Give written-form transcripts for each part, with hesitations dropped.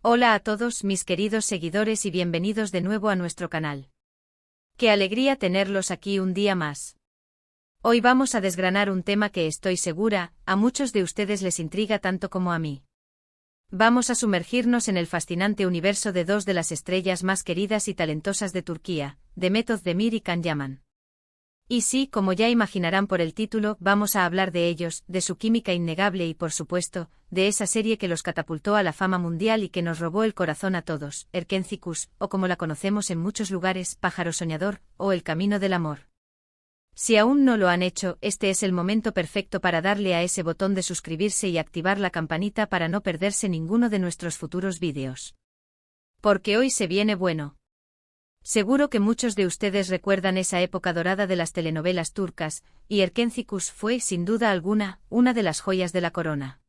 Hola a todos mis queridos seguidores y bienvenidos de nuevo a nuestro canal. Qué alegría tenerlos aquí un día más. Hoy vamos a desgranar un tema que estoy segura, a muchos de ustedes les intriga tanto como a mí. Vamos a sumergirnos en el fascinante universo de dos de las estrellas más queridas y talentosas de Turquía, Demet Özdemir y Can Yaman. Y sí, como ya imaginarán por el título, vamos a hablar de ellos, de su química innegable y por supuesto, de esa serie que los catapultó a la fama mundial y que nos robó el corazón a todos, Erkenci, o como la conocemos en muchos lugares, Pájaro Soñador, o El Camino del Amor. Si aún no lo han hecho, este es el momento perfecto para darle a ese botón de suscribirse y activar la campanita para no perderse ninguno de nuestros futuros vídeos. Porque hoy se viene bueno. Seguro que muchos de ustedes recuerdan esa época dorada de las telenovelas turcas, y Erkenci fue, sin duda alguna, una de las joyas de la corona.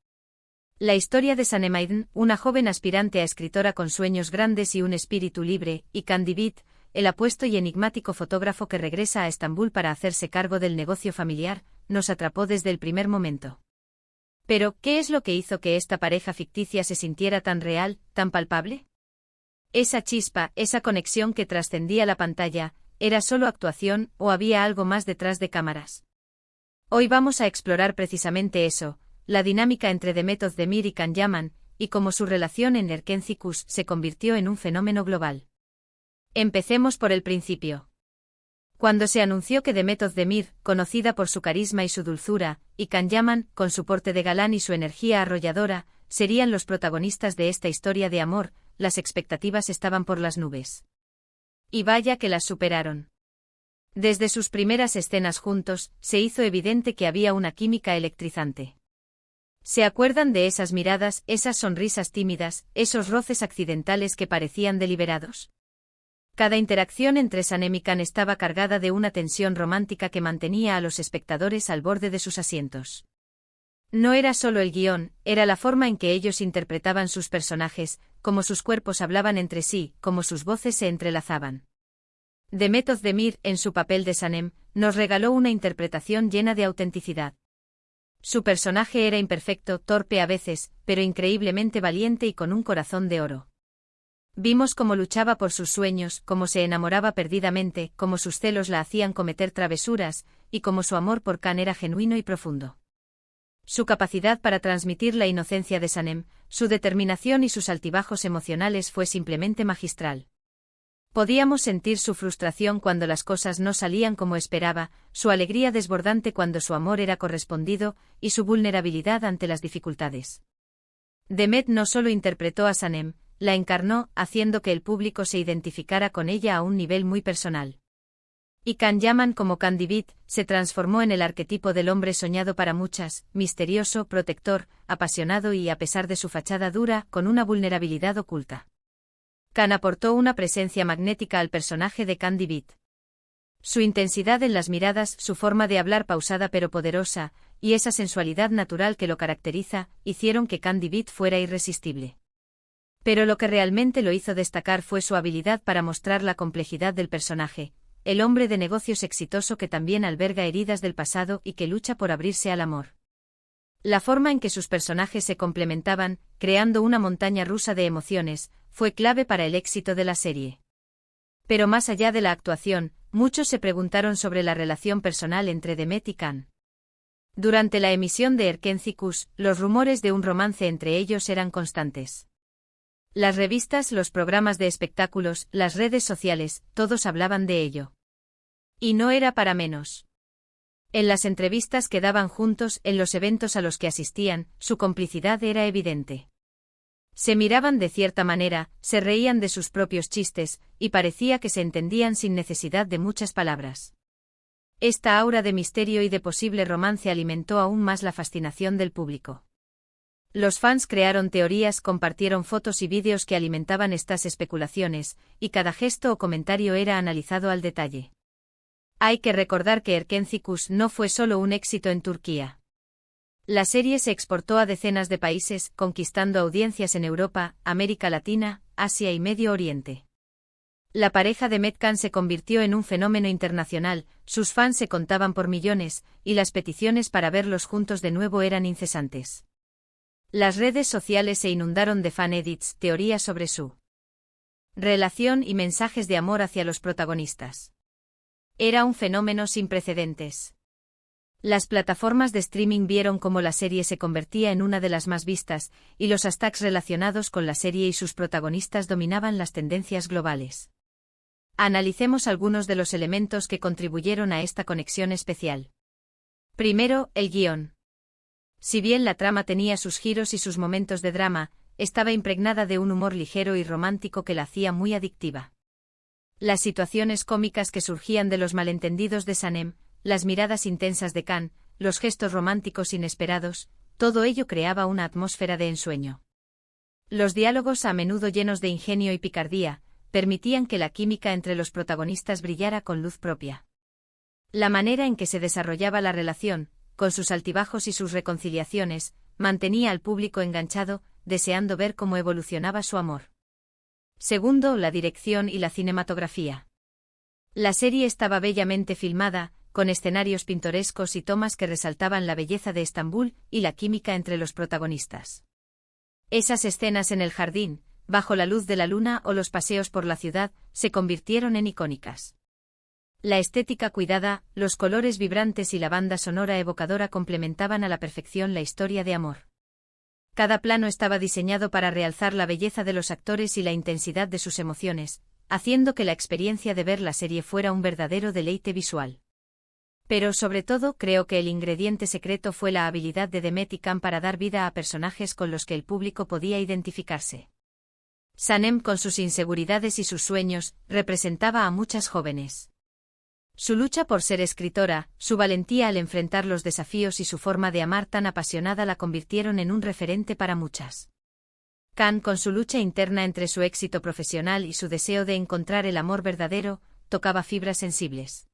La historia de Sanem Aydın, una joven aspirante a escritora con sueños grandes y un espíritu libre, y Can Divit, el apuesto y enigmático fotógrafo que regresa a Estambul para hacerse cargo del negocio familiar, nos atrapó desde el primer momento. Pero, ¿qué es lo que hizo que esta pareja ficticia se sintiera tan real, tan palpable? Esa chispa, esa conexión que trascendía la pantalla, ¿era solo actuación o había algo más detrás de cámaras? Hoy vamos a explorar precisamente eso, la dinámica entre Demet Özdemir y Can Yaman, y cómo su relación en Erkenci se convirtió en un fenómeno global. Empecemos por el principio. Cuando se anunció que Demet Özdemir, conocida por su carisma y su dulzura, y Can Yaman, con su porte de galán y su energía arrolladora, serían los protagonistas de esta historia de amor, las expectativas estaban por las nubes. Y vaya que las superaron. Desde sus primeras escenas juntos, se hizo evidente que había una química electrizante. ¿Se acuerdan de esas miradas, esas sonrisas tímidas, esos roces accidentales que parecían deliberados? Cada interacción entre Sanem y Can estaba cargada de una tensión romántica que mantenía a los espectadores al borde de sus asientos. No era solo el guión, era la forma en que ellos interpretaban sus personajes, cómo sus cuerpos hablaban entre sí, cómo sus voces se entrelazaban. Demet Özdemir, en su papel de Sanem, nos regaló una interpretación llena de autenticidad. Su personaje era imperfecto, torpe a veces, pero increíblemente valiente y con un corazón de oro. Vimos cómo luchaba por sus sueños, cómo se enamoraba perdidamente, cómo sus celos la hacían cometer travesuras, y cómo su amor por Can era genuino y profundo. Su capacidad para transmitir la inocencia de Sanem, su determinación y sus altibajos emocionales fue simplemente magistral. Podíamos sentir su frustración cuando las cosas no salían como esperaba, su alegría desbordante cuando su amor era correspondido, y su vulnerabilidad ante las dificultades. Demet no solo interpretó a Sanem, la encarnó, haciendo que el público se identificara con ella a un nivel muy personal. Y Can Yaman como Can Divit, se transformó en el arquetipo del hombre soñado para muchas, misterioso, protector, apasionado y a pesar de su fachada dura, con una vulnerabilidad oculta. Can aportó una presencia magnética al personaje de Can Divit. Su intensidad en las miradas, su forma de hablar pausada pero poderosa, y esa sensualidad natural que lo caracteriza, hicieron que Can Divit fuera irresistible. Pero lo que realmente lo hizo destacar fue su habilidad para mostrar la complejidad del personaje, el hombre de negocios exitoso que también alberga heridas del pasado y que lucha por abrirse al amor. La forma en que sus personajes se complementaban, creando una montaña rusa de emociones, fue clave para el éxito de la serie. Pero más allá de la actuación, muchos se preguntaron sobre la relación personal entre Demet y Can. Durante la emisión de Erkenci, los rumores de un romance entre ellos eran constantes. Las revistas, los programas de espectáculos, las redes sociales, todos hablaban de ello. Y no era para menos. En las entrevistas que daban juntos, en los eventos a los que asistían, su complicidad era evidente. Se miraban de cierta manera, se reían de sus propios chistes, y parecía que se entendían sin necesidad de muchas palabras. Esta aura de misterio y de posible romance alimentó aún más la fascinación del público. Los fans crearon teorías, compartieron fotos y vídeos que alimentaban estas especulaciones, y cada gesto o comentario era analizado al detalle. Hay que recordar que Erkenci no fue solo un éxito en Turquía. La serie se exportó a decenas de países, conquistando audiencias en Europa, América Latina, Asia y Medio Oriente. La pareja de Demet-Can se convirtió en un fenómeno internacional, sus fans se contaban por millones, y las peticiones para verlos juntos de nuevo eran incesantes. Las redes sociales se inundaron de fan-edits, teorías sobre su relación y mensajes de amor hacia los protagonistas. Era un fenómeno sin precedentes. Las plataformas de streaming vieron cómo la serie se convertía en una de las más vistas, y los hashtags relacionados con la serie y sus protagonistas dominaban las tendencias globales. Analicemos algunos de los elementos que contribuyeron a esta conexión especial. Primero, el guión. Si bien la trama tenía sus giros y sus momentos de drama, estaba impregnada de un humor ligero y romántico que la hacía muy adictiva. Las situaciones cómicas que surgían de los malentendidos de Sanem, las miradas intensas de Khan, los gestos románticos inesperados, todo ello creaba una atmósfera de ensueño. Los diálogos, a menudo llenos de ingenio y picardía, permitían que la química entre los protagonistas brillara con luz propia. La manera en que se desarrollaba la relación, con sus altibajos y sus reconciliaciones, mantenía al público enganchado, deseando ver cómo evolucionaba su amor. Segundo, la dirección y la cinematografía. La serie estaba bellamente filmada, con escenarios pintorescos y tomas que resaltaban la belleza de Estambul y la química entre los protagonistas. Esas escenas en el jardín, bajo la luz de la luna o los paseos por la ciudad, se convirtieron en icónicas. La estética cuidada, los colores vibrantes y la banda sonora evocadora complementaban a la perfección la historia de amor. Cada plano estaba diseñado para realzar la belleza de los actores y la intensidad de sus emociones, haciendo que la experiencia de ver la serie fuera un verdadero deleite visual. Pero sobre todo creo que el ingrediente secreto fue la habilidad de Demet y Khan para dar vida a personajes con los que el público podía identificarse. Sanem, con sus inseguridades y sus sueños, representaba a muchas jóvenes. Su lucha por ser escritora, su valentía al enfrentar los desafíos y su forma de amar tan apasionada la convirtieron en un referente para muchas. Khan, con su lucha interna entre su éxito profesional y su deseo de encontrar el amor verdadero, tocaba fibras sensibles.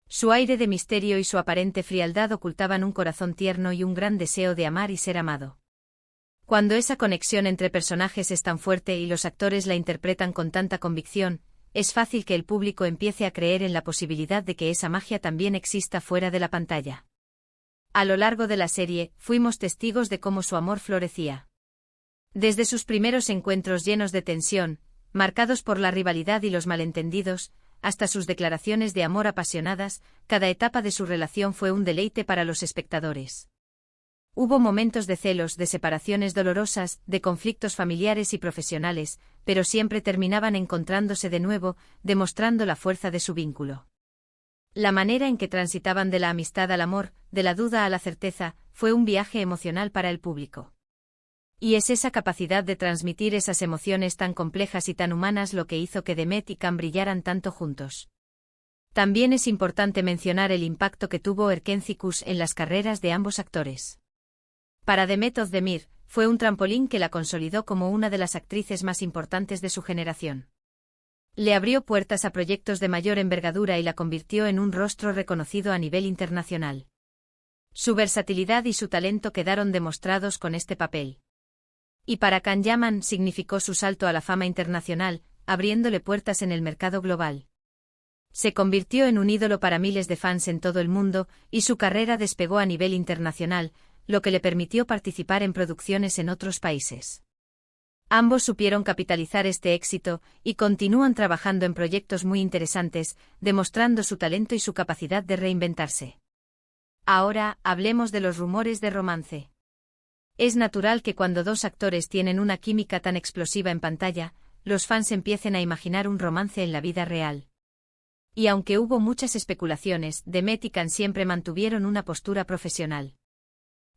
Su aire de misterio y su aparente frialdad ocultaban un corazón tierno y un gran deseo de amar y ser amado. Cuando esa conexión entre personajes es tan fuerte y los actores la interpretan con tanta convicción, es fácil que el público empiece a creer en la posibilidad de que esa magia también exista fuera de la pantalla. A lo largo de la serie, fuimos testigos de cómo su amor florecía. Desde sus primeros encuentros llenos de tensión, marcados por la rivalidad y los malentendidos, hasta sus declaraciones de amor apasionadas, cada etapa de su relación fue un deleite para los espectadores. Hubo momentos de celos, de separaciones dolorosas, de conflictos familiares y profesionales, pero siempre terminaban encontrándose de nuevo, demostrando la fuerza de su vínculo. La manera en que transitaban de la amistad al amor, de la duda a la certeza, fue un viaje emocional para el público. Y es esa capacidad de transmitir esas emociones tan complejas y tan humanas lo que hizo que Demet y Khan brillaran tanto juntos. También es importante mencionar el impacto que tuvo Erkenci Kuş en las carreras de ambos actores. Para Demet Özdemir, fue un trampolín que la consolidó como una de las actrices más importantes de su generación. Le abrió puertas a proyectos de mayor envergadura y la convirtió en un rostro reconocido a nivel internacional. Su versatilidad y su talento quedaron demostrados con este papel. Y para Can Yaman significó su salto a la fama internacional, abriéndole puertas en el mercado global. Se convirtió en un ídolo para miles de fans en todo el mundo, y su carrera despegó a nivel internacional, lo que le permitió participar en producciones en otros países. Ambos supieron capitalizar este éxito, y continúan trabajando en proyectos muy interesantes, demostrando su talento y su capacidad de reinventarse. Ahora, hablemos de los rumores de romance. Es natural que cuando dos actores tienen una química tan explosiva en pantalla, los fans empiecen a imaginar un romance en la vida real. Y aunque hubo muchas especulaciones, Demet y Khan siempre mantuvieron una postura profesional.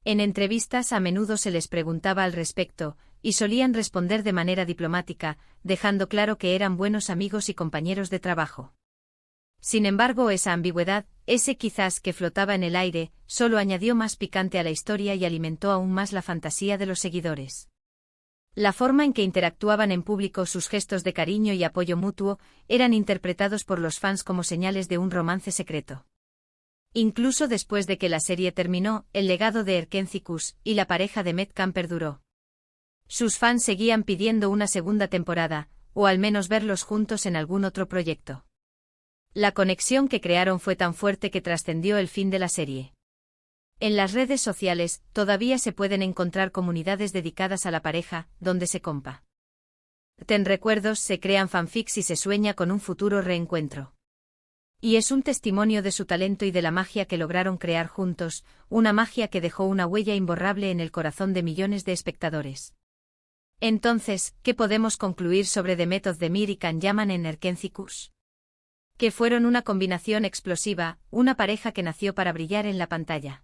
En entrevistas a menudo se les preguntaba al respecto, y solían responder de manera diplomática, dejando claro que eran buenos amigos y compañeros de trabajo. Sin embargo, esa ambigüedad, ese quizás que flotaba en el aire, solo añadió más picante a la historia y alimentó aún más la fantasía de los seguidores. La forma en que interactuaban en público, sus gestos de cariño y apoyo mutuo, eran interpretados por los fans como señales de un romance secreto. Incluso después de que la serie terminó, el legado de Erkenci Kuş y la pareja de Demet Khan perduró. Sus fans seguían pidiendo una segunda temporada, o al menos verlos juntos en algún otro proyecto. La conexión que crearon fue tan fuerte que trascendió el fin de la serie. En las redes sociales, todavía se pueden encontrar comunidades dedicadas a la pareja, donde se compa. Ten recuerdos, se crean fanfics y se sueña con un futuro reencuentro. Y es un testimonio de su talento y de la magia que lograron crear juntos, una magia que dejó una huella imborrable en el corazón de millones de espectadores. Entonces, ¿qué podemos concluir sobre The Method de Mir y Can Yaman en Erkenci? Que fueron una combinación explosiva, una pareja que nació para brillar en la pantalla.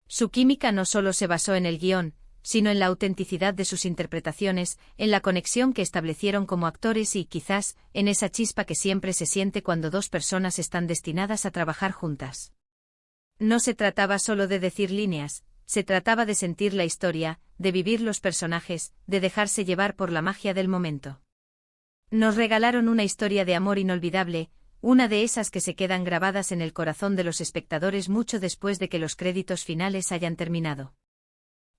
Su química no solo se basó en el guión, sino en la autenticidad de sus interpretaciones, en la conexión que establecieron como actores y, quizás, en esa chispa que siempre se siente cuando dos personas están destinadas a trabajar juntas. No se trataba solo de decir líneas, se trataba de sentir la historia, de vivir los personajes, de dejarse llevar por la magia del momento. Nos regalaron una historia de amor inolvidable, una de esas que se quedan grabadas en el corazón de los espectadores mucho después de que los créditos finales hayan terminado.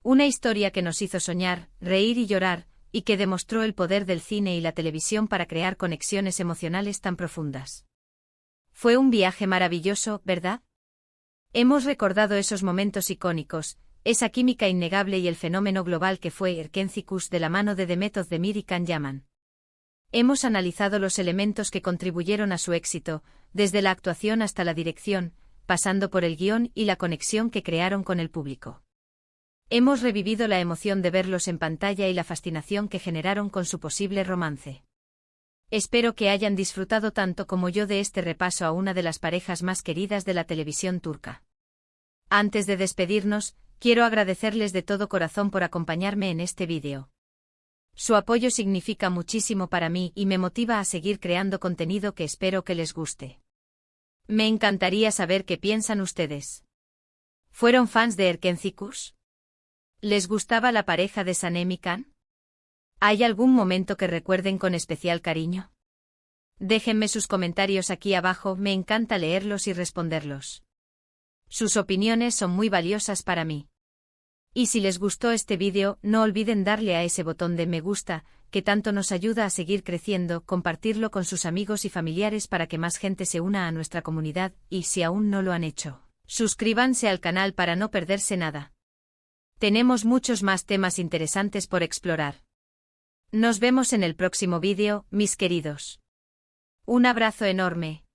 Una historia que nos hizo soñar, reír y llorar, y que demostró el poder del cine y la televisión para crear conexiones emocionales tan profundas. Fue un viaje maravilloso, ¿verdad? Hemos recordado esos momentos icónicos, esa química innegable y el fenómeno global que fue Erkenci de la mano de The Method de Mir y Can Yaman. Hemos analizado los elementos que contribuyeron a su éxito, desde la actuación hasta la dirección, pasando por el guión y la conexión que crearon con el público. Hemos revivido la emoción de verlos en pantalla y la fascinación que generaron con su posible romance. Espero que hayan disfrutado tanto como yo de este repaso a una de las parejas más queridas de la televisión turca. Antes de despedirnos, quiero agradecerles de todo corazón por acompañarme en este vídeo. Su apoyo significa muchísimo para mí y me motiva a seguir creando contenido que espero que les guste. Me encantaría saber qué piensan ustedes. ¿Fueron fans de Erkenci? ¿Les gustaba la pareja de Sanem y Can? ¿Hay algún momento que recuerden con especial cariño? Déjenme sus comentarios aquí abajo, me encanta leerlos y responderlos. Sus opiniones son muy valiosas para mí. Y si les gustó este vídeo, no olviden darle a ese botón de me gusta, que tanto nos ayuda a seguir creciendo, compartirlo con sus amigos y familiares para que más gente se una a nuestra comunidad, y si aún no lo han hecho, suscríbanse al canal para no perderse nada. Tenemos muchos más temas interesantes por explorar. Nos vemos en el próximo vídeo, mis queridos. Un abrazo enorme.